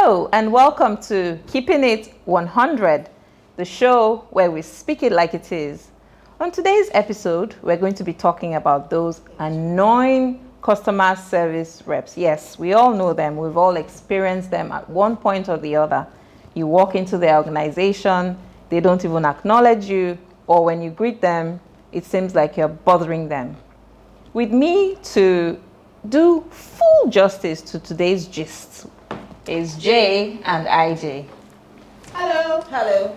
Hello and welcome to Keeping It 100, the show where we speak it like it is. On today's episode, we're going to be talking about those annoying customer service reps. Yes, we all know them. We've all experienced them at one point or the other. You walk into their organization, they don't even acknowledge you, or when you greet them, it seems like you're bothering them. With me to do full justice to today's gist is Jay and IJ. Hello. Hello.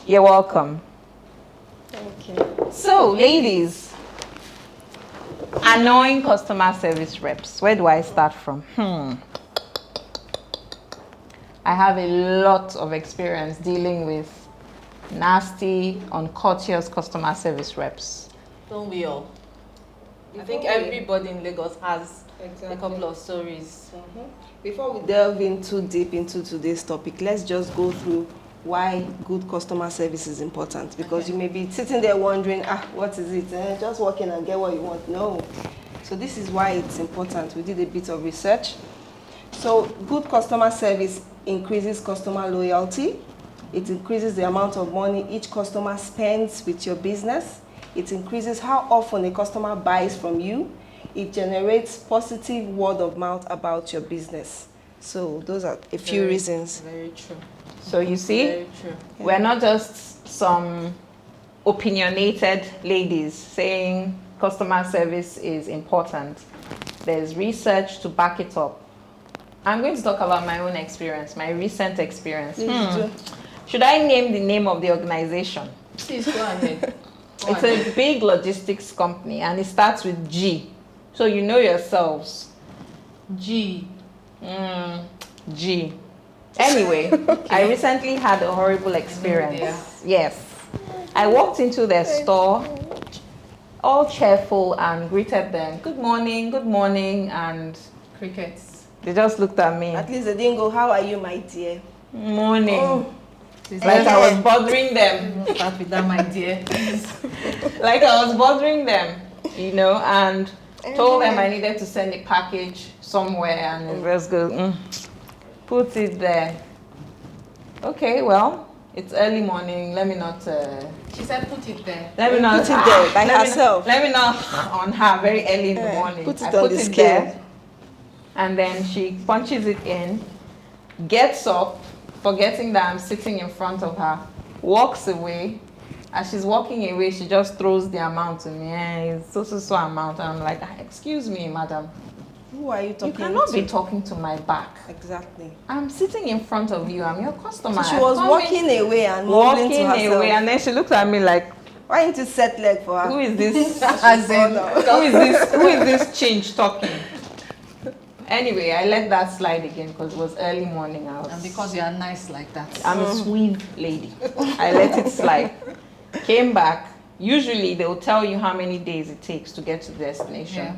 You're welcome. Thank you. So, ladies, annoying customer service reps. Where do I start from? I have a lot of experience dealing with nasty, uncourteous customer service reps. Don't we all? I think everybody in Lagos has a couple of stories. Before we delve in too deep into today's topic, let's just go through why good customer service is important. Because you may be sitting there wondering, what is it? Just walk in and get what you want. No. So this is why it's important. We did a bit of research. So good customer service increases customer loyalty. It increases the amount of money each customer spends with your business. It increases how often a customer buys from you. It generates positive word of mouth about your business. So those are a few reasons. Very true. So you see, Very true. we're not just some opinionated ladies saying customer service is important. There's research to back it up. I'm going to talk about my own experience, my recent experience. Please do. Should I name the name of the organization? Please go ahead. It's a big logistics company and it starts with G. So you know yourselves. G. G. Anyway, I recently had a horrible experience. Yes. I walked into their store, all cheerful, and greeted them. Good morning, and Crickets. they just looked at me. At least they didn't go, how are you, my dear? Morning. Oh. Like I was bothering them. Start with that, my dear. Like I was bothering them, and told them I needed to send a package somewhere, and the rest goes, put it there. Okay, well, it's early morning. Let me not. She said put it there. Let me not Put it there by herself. Let me not on her very early in the morning. Put it I on put the it scale. there, and then she punches it in, gets up, forgetting that I'm sitting in front of her, walks away. As she's walking away, she just throws the amount to me. It's so amount. And I'm like, excuse me, madam. Who are you talking to? You cannot be talking to my back. Exactly. I'm sitting in front of you. I'm your customer. So she was walking away and mumbling to herself. and then she looked at me like, Why didn't you set leg for her? who is this? As in, Who is this change talking? Anyway, I let that slide again because it was early morning. and because you are nice like that. I'm a sweet lady. I let it slide. Came back. Usually they'll tell you how many days it takes to get to the destination. Yeah.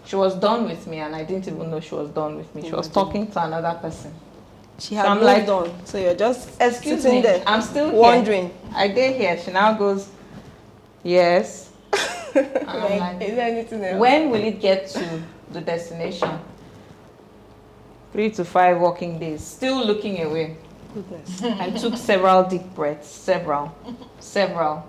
She was done with me and I didn't even know she was done with me. She was talking to another person. She had So I'm moved like, on. So you're just Excuse sitting me, there. I'm still wondering. here. I did hear. She now goes, yes. And I'm like, is there anything else? when will it get to the destination? 3 to 5 working days. Still looking away. Goodness. I took several deep breaths, several,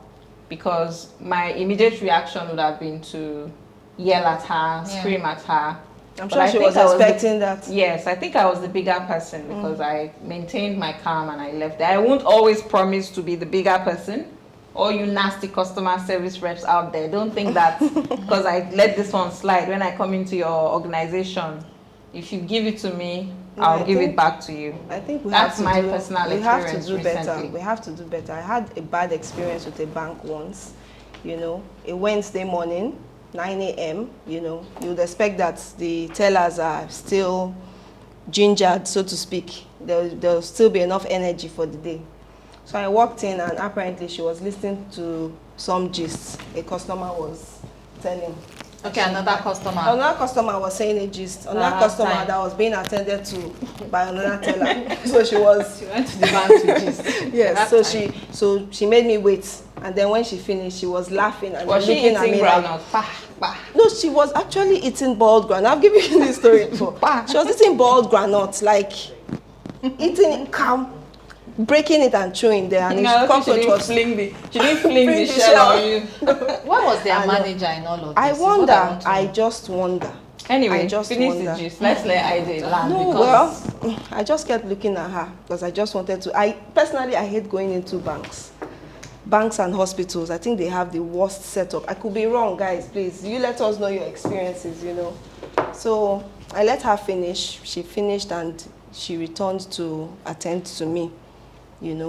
because my immediate reaction would have been to yell at her, scream at her. I'm But sure I she think was I was expecting that. Yes, I think I was the bigger person because I maintained my calm and I left. I won't always promise to be the bigger person. All you nasty customer service reps out there, don't think that because I let this one slide when I come into your organization. If you give it to me, I'll give it back to you. I think we That's have to my do, personal we have to experience do better. recently. We have to do better. I had a bad experience with a bank once, a Wednesday morning, 9 a.m., you'd expect that the tellers are still gingered, so to speak. There'll still be enough energy for the day. So I walked in and apparently she was listening to some gist a customer was telling. Okay, another customer. Another customer was saying a gist. Another customer time. that was being attended to by another teller. So she went to the bank to gist. yes. So she made me wait, and then when she finished, she was laughing and Was she looking at eating me like, groundnut? no, she was actually eating boiled groundnut. I've given you this story before. She was eating boiled groundnut, like eating it calm, breaking it and throwing there, and No, the cockroach was she didn't fling the shell on you. What was their I know. manager in all of this? I Is what wonder. want to I know. just wonder. Anyway, I just finish wonder. the gist. Let's let Ida land. No, because well, I just kept looking at her because I just wanted to. I personally, I hate going into banks and hospitals. I think they have the worst setup. I could be wrong, guys. Please, you let us know your experiences. So I let her finish. She finished and she returned to attend to me.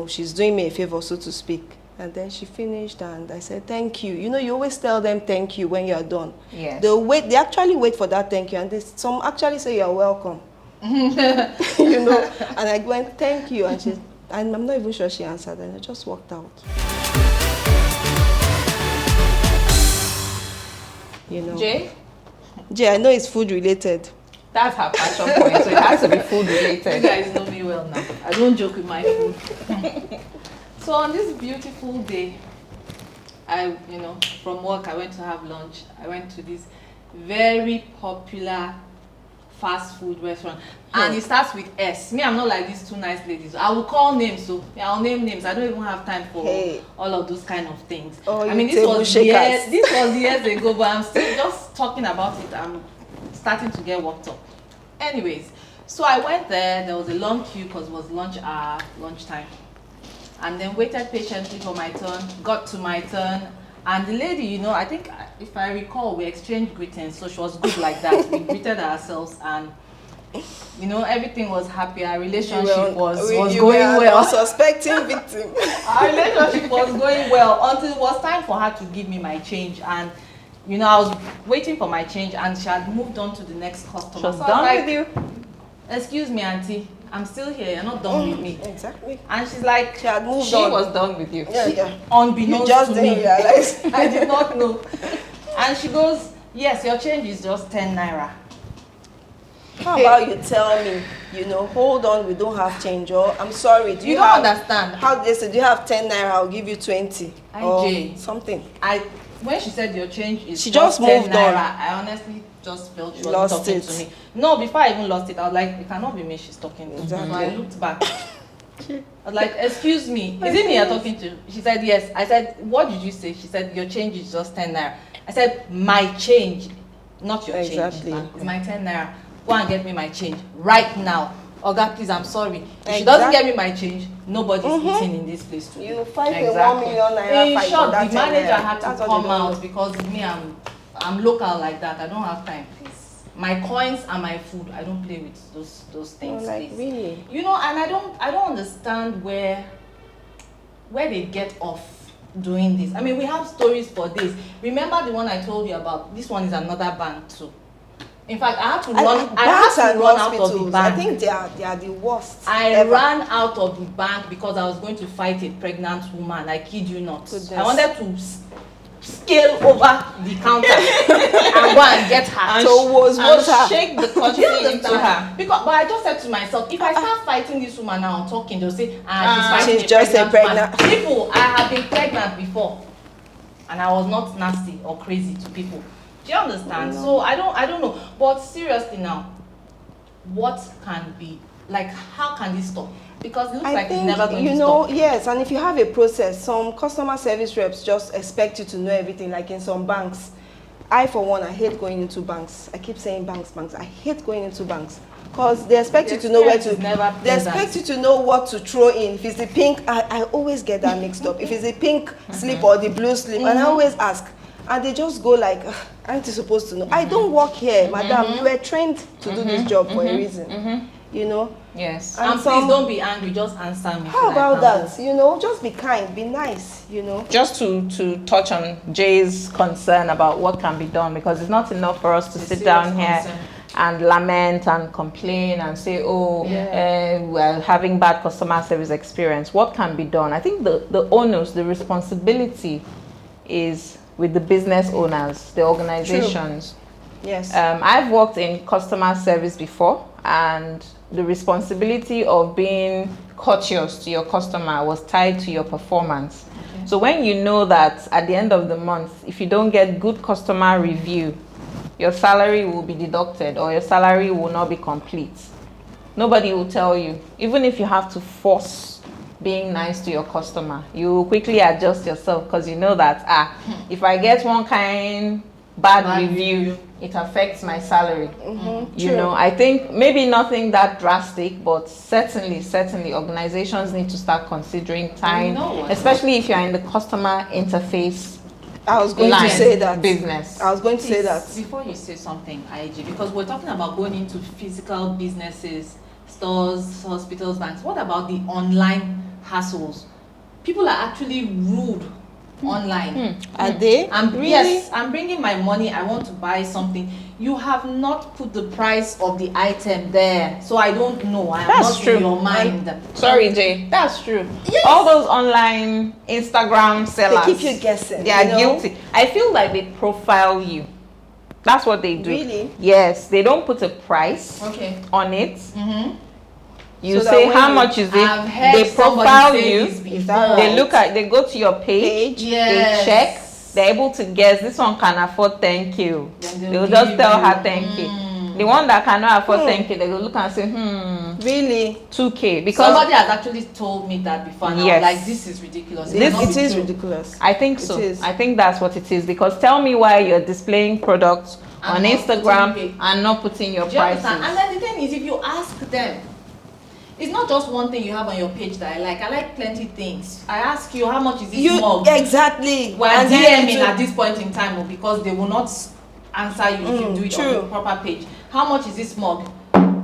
She's doing me a favor, so to speak. And then she finished and I said, thank you. You always tell them thank you when you're done. yes. They actually wait for that thank you, and some actually say you're welcome. And I went, thank you, and I'm not even sure she answered, and I just walked out. Jay, I know it's food related. that's her passion point, so it has to be food You related. guys know me well now. I don't joke with my food. So on this beautiful day, from work I went to have lunch. I went to this very popular fast food restaurant, and it starts with S. Me, I'm not like these two nice ladies. I will call names, so I'll name names. I don't even have time for all of those kind of things. Oh, I mean, this was years ago, but I'm still just talking about it. I'm starting to get worked up. Anyways, so I went there. There was a long queue because it was lunchtime. And then waited patiently for my turn, got to my turn, and the lady, I think, if I recall, we exchanged greetings, so she was good like that. We greeted ourselves, and, everything was happy. Our relationship was going well. A suspecting victim. Our relationship was going well until it was time for her to give me my change, and, I was waiting for my change, and she had moved on to the next customer. She was So done I was with you? Excuse me, auntie. I'm still here. You're not done with me. Exactly. And she's like, She had moved She on. was done with you. Yeah. Unbeknownst You just to didn't me. realize. I did not know. And she goes, yes, your change is just 10 naira. How about you tell me, hold on, we don't have change, or I'm sorry, do You you don't have, understand. how they say, do you have 10 naira, I'll give you 20, or IJ. something. When she said your change is She just 10 moved naira, on. I honestly just felt she was Lost talking it. to me. No, before I even lost it, I was like, it cannot be me she's talking to. Exactly. So I looked back. I was like, excuse me, is it me you're talking to? She said, yes. I said, what did you say? She said, your change is just 10 naira. I said, my change, not your Exactly. change. It's my 10 naira. Go and get me my change right now. Oga, please, I'm sorry. If she Exactly. doesn't get me my change, nobody's eating in this place today. You fight Exactly. a 1 million naira In fight short, for that the 10 manager naira. had to That's what come they don't out know. because me, I'm local like that. I don't have time, please. My coins and my food, I don't play with those things, Like, please. really? And I don't understand where they get off doing this. I mean, we have stories for this. Remember the one I told you about? This one is another bank too. In fact, I had to run. I Banks had and to run out of the hospitals, bank. I think they are the worst. I ever. ran out of the bank because I was going to fight a pregnant woman. I kid you not. Goodness. I wanted to scale over the counter and go and get her. And So was her. shake the Do you country into understand? her. Because, but I just said to myself, if I start fighting this woman now and talking, they'll say, she's fighting she's just a woman. People, I have been pregnant before, and I was not nasty or crazy to people. Do you understand? So I don't know. But seriously now, what can be like? How can this stop? Because it looks I like think, it's never going to stop. yes, and if you have a process, some customer service reps just expect you to know everything, like in some banks. I, for one, I hate going into banks. I keep saying banks. I hate going into banks because they expect you to know where to. They expect you to know what to throw in. If it's the pink, I always get that mixed up. If it's the pink slip or the blue slip, and I always ask, and they just go like, aren't you supposed to know? I don't work here, madam. You were trained to do this job for a reason. Yes. And please don't be angry. Just answer me. How about that? Just be kind, be nice. Just to touch on Jay's concern about what can be done, because it's not enough for us to sit down here and lament and complain and say, we're having bad customer service experience. What can be done? I think the onus, the responsibility is with the business owners, the organizations. True. Yes. I've worked in customer service before, and the responsibility of being courteous to your customer was tied to your performance. Okay. So when you know that at the end of the month, if you don't get good customer review, your salary will be deducted or your salary will not be complete. nobody will tell you. Even if you have to force being nice to your customer, you will quickly adjust yourself because you know that if I get one kind bad review, it affects my salary. You know, I think maybe nothing that drastic, but certainly organizations need to start considering time, especially if you're in the customer interface. I was going to say that. Business. I was going to say that. Before you say something, IG, because we're talking about going into physical businesses, stores, hospitals, banks. What about the online hassles? People are actually rude online. Are they? Really? Yes, I'm bringing my money. I want to buy something. You have not put the price of the item there, so I don't know. I am That's not true. in your mind. Sorry, Jay. That's true. Yes. All those online Instagram sellers, They keep you guessing. They are you know? guilty. I feel like they profile you. That's what they do. Really? Yes. They don't put a price on it. You So that say when how you- much is I've it? heard They somebody profile say you. this before. Is that They right? look at. They go to your page. Yes. They check. They're able to guess. This one can afford 10K. Then They'll just give tell you, her 10K. The one that cannot afford 10K, they will look and say, Really? 2K. Because Somebody has actually told me that before. And I was Yes. like, this is ridiculous. It cannot be is true. ridiculous. I think so. It is. I think that's what it is. Because tell me why you're displaying products And on not Instagram putting and not putting your Do you prices. understand? And then the thing is, if you ask them, it's not just one thing you have on your page that I like. I like plenty things. I ask you, how much is this mug? Exactly. We're And then DMing to- at this point in time because they will not answer you if you do it on the proper page. How much is this mug?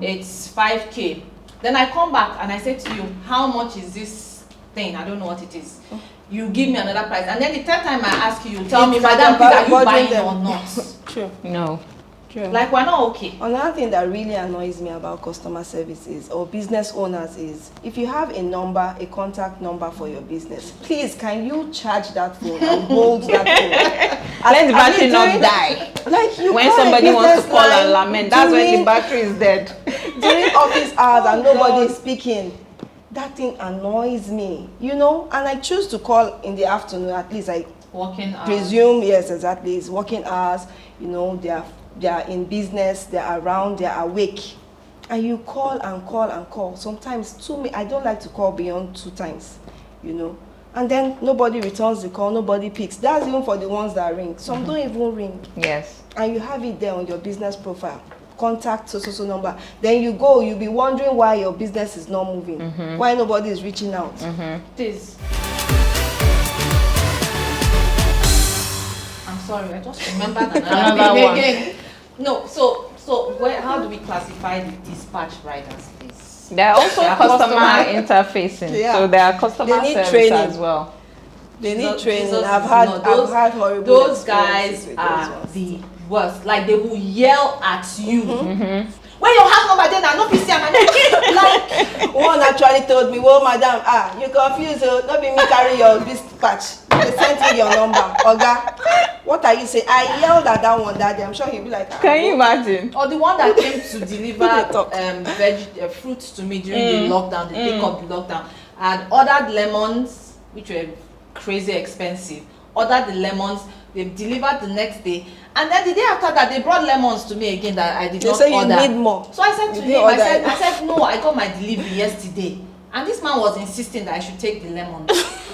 It's 5K. Then I come back and I say to you, how much is this thing? I don't know what it is. You give me another price. And then the third time I ask you, you tell me, It's madam, please, about are you bothering buying them. or not? True. No. True. Like, we're not okay. Another thing that really annoys me about customer services or business owners is if you have a number, a contact number for your business, please can you charge that phone and hold that phone? Let the battery mean, not during- die. Like you When call a somebody wants to business call and line lament, that's when the during- battery is dead. during office hours and nobody God. is speaking. That thing annoys me, you know, and I choose to call in the afternoon. At least I Working hours. presume, yes, exactly, it's working hours, you know, they are in business, they're around, they're awake, and you call and call and call. Sometimes I don't like to call beyond 2 times, you know, and then nobody returns the call, nobody picks. That's even for the ones that ring. Some don't even ring, Yes. and you have it there on your business profile, contact so number. Then you'll be wondering why your business is not moving, why nobody is reaching out. Please. I'm sorry, I just remembered Another thing one. again. No, how do we classify the dispatch riders, please? They're also They are customer interfacing. Yeah. So they are customer They need service training. as well. They need Jesus- training. Jesus I've is had not- those- horrible Those experiences guys with are those ones. the worst. Like, they will yell at you. When you have number, then I know PC am like. One actually told me, well, madam, you confused, not be me carry your dispatch. They sent me your number. Oga, what are you saying? I yelled at that one that day. I'm sure he'll be like, Can you imagine? Or the one that came to deliver Who they talk? fruits to me during the lockdown, the take up the lockdown. I had ordered lemons, which were crazy expensive. Ordered the lemons, they delivered the next day, and then the day after that, they brought lemons to me again that I did They not say you order. need more. So I said to You him, didn't I order said, it. I said, no, I got my delivery yesterday, and this man was insisting that I should take the lemons.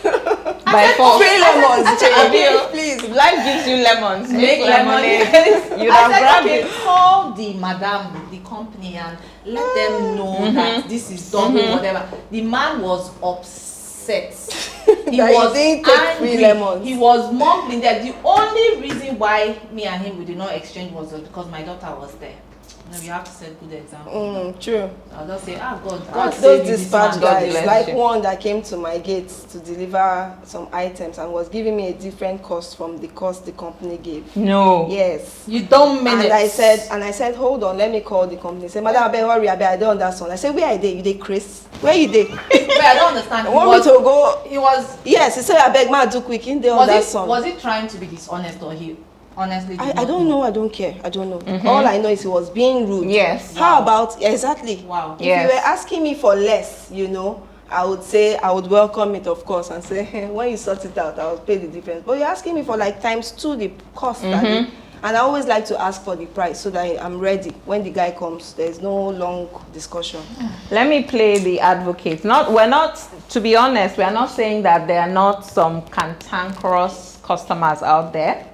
By force. Free lemons, I said, Jay. Please, if life gives you lemons, make lemonade. lemonade. You'd I have said, grabbed okay, it. call the madam, the company, and let them know that this is double, whatever. The man was upset. He That he was didn't take free lemons. He was mumbling that the only reason why me and him we did not exchange was because my daughter was there. You know, you have to set good example. True. I'll just say, God Those save you, this dispatch man, God guys, bless like you. one that came to my gate to deliver some items and was giving me a different cost from the cost the company gave. No. Yes. You don't mean And it. I said, hold on, let me call the company. Say, madam, I beg, hurry, I don't understand. I said, where are they? You they Chris? Where you they? But I don't understand. Want me to go? He was. Yes, he said, I beg, man, do quick. In there on that song. Was he trying to be dishonest, or he honestly? Did I not don't know. I don't care. I don't know. All I know is he was being rude. Yes. How about exactly? Wow. If Yes. you were asking me for less, you know, I would say I would welcome it, of course, and say when you sort it out, I will pay the difference. But you're asking me for like times 2 the cost, Daddy. And I always like to ask for the price so that I'm ready when the guy comes. There's no long discussion. Let me play the advocate. We're not, to be honest, we're not saying that there are not some cantankerous customers out there.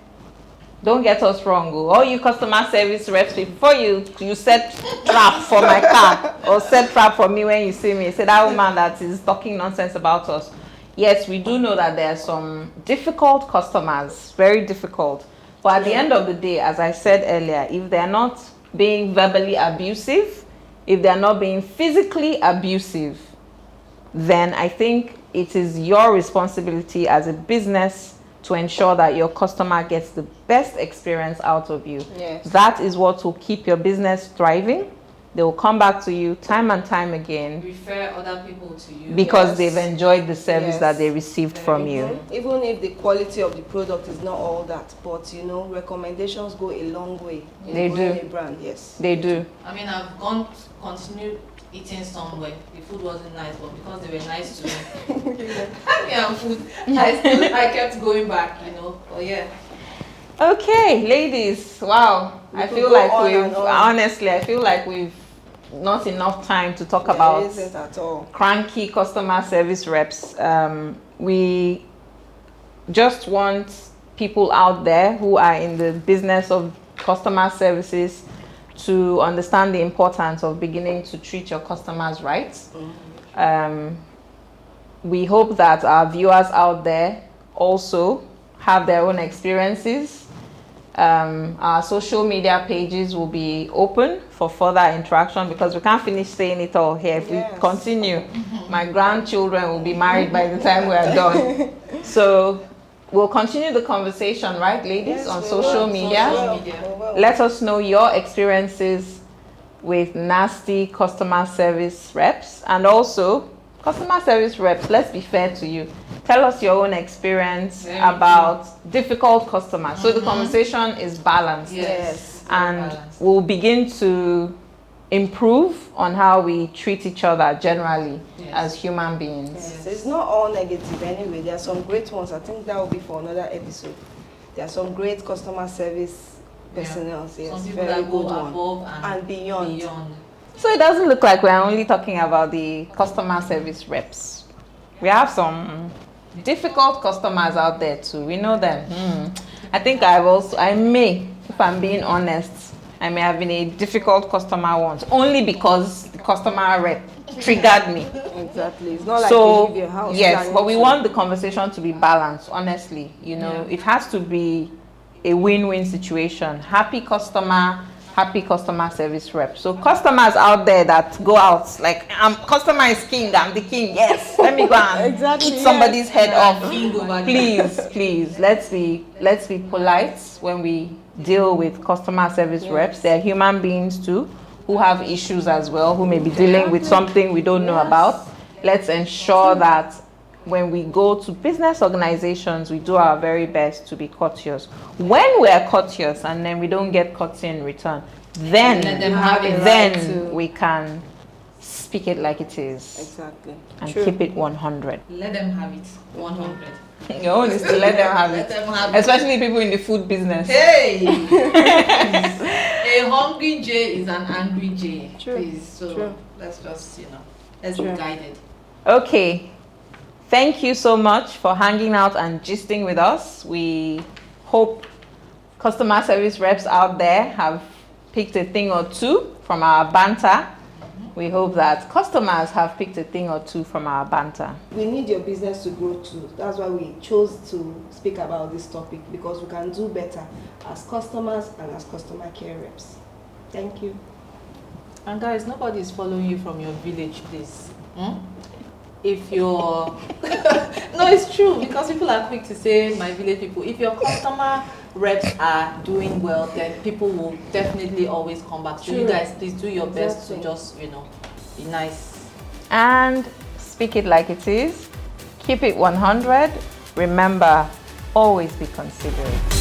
Don't get us wrong. All you customer service reps, before you set trap for my car or set trap for me when you see me, say that woman that is talking nonsense about us. Yes, we do know that there are some difficult customers, very difficult. But at the end of the day, as I said earlier, if they're not being verbally abusive, if they're not being physically abusive, then I think it is your responsibility as a business to ensure that your customer gets the best experience out of you. Yes. That is what will keep your business thriving. They will come back to you time and time again Refer other people to you. because Yes. they've enjoyed the service Yes. that they received from you. Even if the quality of the product is not all that, but recommendations go a long way. in They growing do. A brand, yes. They do. I mean, I've continued eating somewhere. The food wasn't nice, but because they were nice to me, and food, I kept going back, But yeah. Okay, ladies. Wow. We I could feel go like on and on. honestly, I feel like we've not enough time to talk There about isn't at all. cranky customer service reps. We just want people out there who are in the business of customer services to understand the importance of beginning to treat your customers right. We hope that our viewers out there also have their own experiences. Our social media pages will be open for further interaction because we can't finish saying it all here. If Yes. we continue, my grandchildren will be married by the time we are done. So we'll continue the conversation, right, ladies, Yes, on we social will. media. Social media. We will. Let us know your experiences with nasty customer service reps, and also customer service reps, let's be fair to you. Tell us your own experience Very about difficult customers. So the conversation is balanced. Yes. And we'll begin to improve on how we treat each other generally Yes. as human beings. Yes. It's not all negative anyway. There are some great ones. I think that will be for another episode. There are some great customer service personnel. Yes, Some people very that go good one. above And beyond. So it doesn't look like we're only talking about the customer service reps. We have some difficult customers out there too. We know them. I think I may, if I'm being honest, I may have been a difficult customer once, only because the customer rep triggered me. Exactly. It's not like So you leave your house. yes, planning but we to- want the conversation to be balanced, honestly. It has to be a win-win situation. Happy customer service rep. So customers out there that go out like, customer is king, I'm the king. Yes, let me go and Exactly, eat somebody's head off. King over there. Please, let's be polite when we deal with customer service reps. They're human beings too, who have issues as well, who may be dealing with something we don't know about. Let's ensure that when we go to business organizations, we do our very best to be courteous. When we are courteous and then we don't get courtesy in return, then Let them have it. Right we can speak it like it is Exactly. and True. keep it 100. Let them have it. 100. Your own is to let them have Let it. them have it. Especially people in the food business. Hey! A hungry J is an angry J. True. Please. So True. let's just, let's True. be guided. Okay. Thank you so much for hanging out and gisting with us. We hope customer service reps out there have picked a thing or two from our banter. We hope that customers have picked a thing or two from our banter. We need your business to grow too. That's why we chose to speak about this topic, because we can do better as customers and as customer care reps. Thank you. And guys, nobody is following you from your village, please. If you're no, it's true, because people are quick to say my village people. If your customer reps are doing well, then people will definitely always come back. So you True. guys, please do your best to Exactly. just be nice. And speak it like it is. Keep it 100. Remember, always be considerate.